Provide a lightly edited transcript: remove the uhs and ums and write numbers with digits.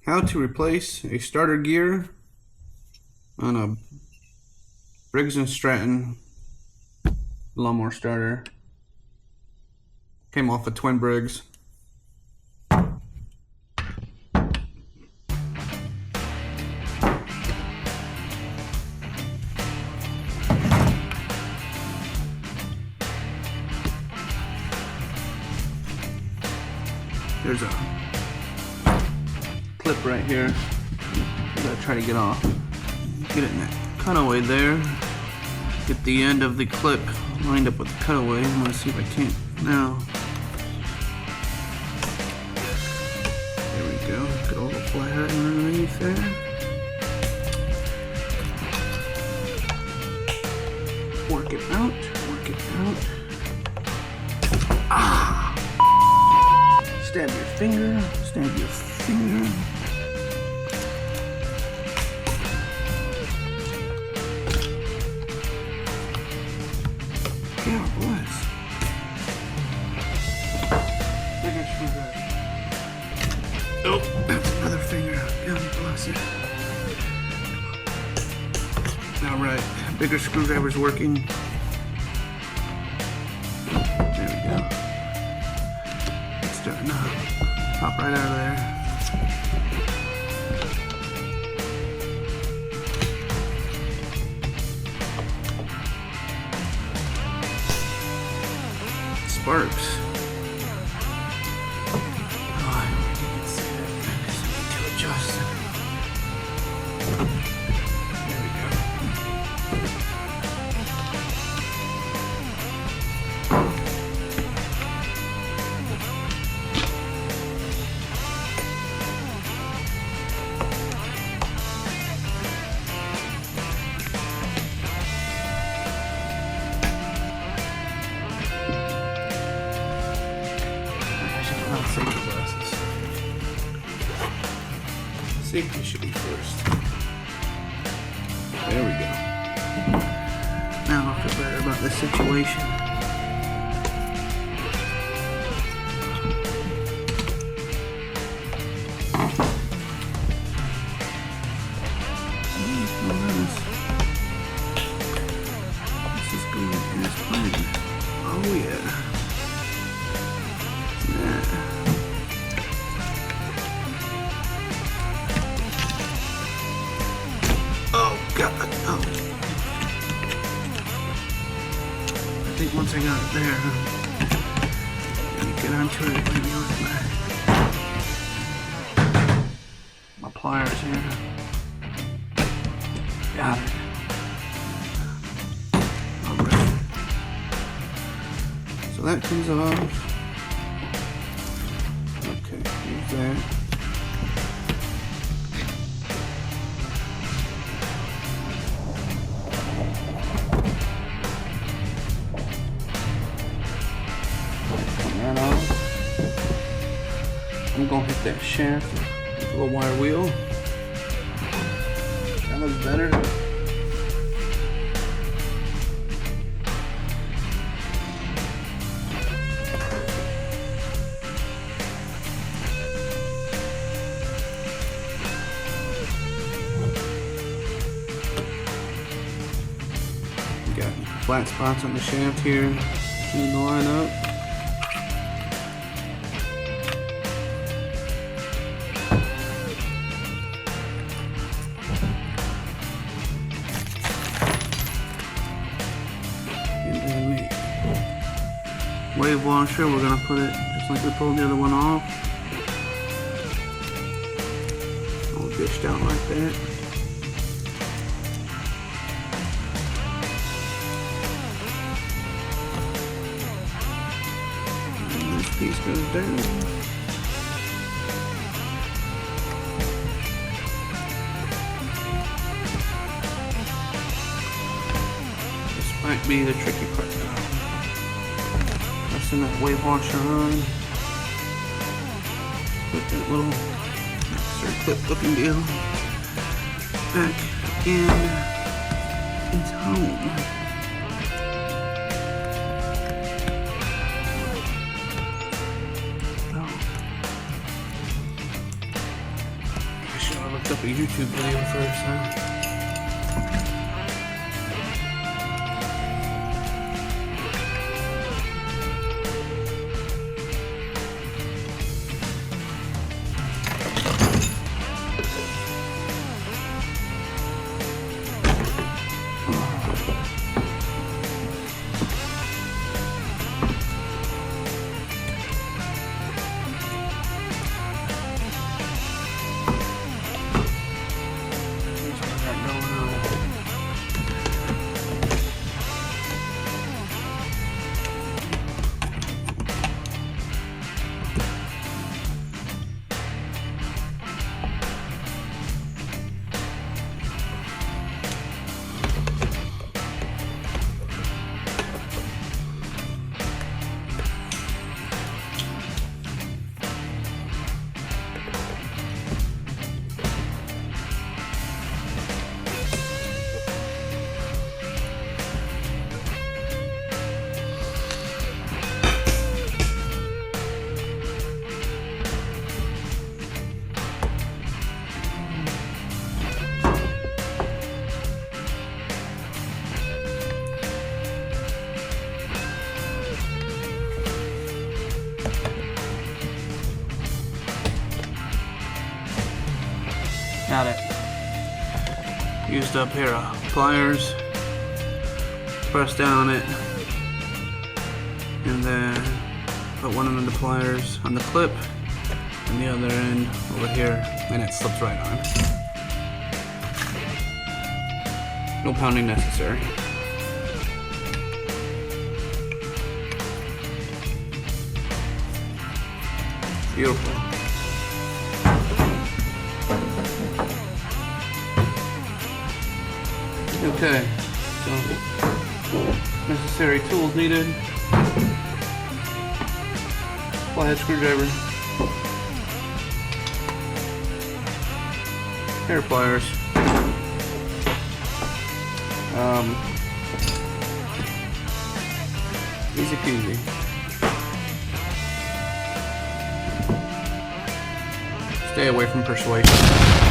How to replace a starter gear on a Briggs and Stratton lawnmower starter. Came off a twin Briggs. There's a clip right here. You gotta try to get off. Get it in that cutaway there. Get the end of the clip lined up with the cutaway. I'm gonna see if I can't now. There we go. Get a little flat underneath there. Work it out. Work it out. Ah! Stab your finger. Stab your finger. God bless. Bigger screwdriver. Oh, that's another finger. God bless it. Alright, bigger screwdriver's working. There we go. It's starting to pop right out of there. Sparks. Oh, I don't think you can see that. I just need to adjust. There we go. Safety glasses. Safety should be first. There we go. Now I feel better about this situation. This is going as planned. Oh yeah. Oh God, oh. I think once I got it there, let me get onto it, maybe with my pliers here. Got it. Alright. So that comes off. Okay, here's that. I'm gonna hit that shaft with a little wire wheel. That looks better. We got flat spots on the shaft here. Clean the line up. Wave washer, we're gonna put it just like we pulled the other one off. All dished out like that. And this piece goes down. This might be the tricky part now. Pressing that wave washer on. Put that little clip looking deal back in its home. looked up a YouTube video first, huh? Got it. Used up here pliers. Press down on it. And then put one end of the pliers on the clip and the other end over here, and it slips right on. No pounding necessary. Beautiful. Okay, so necessary tools needed. Flathead screwdriver, hair pliers, easy peasy. Stay away from persuasion.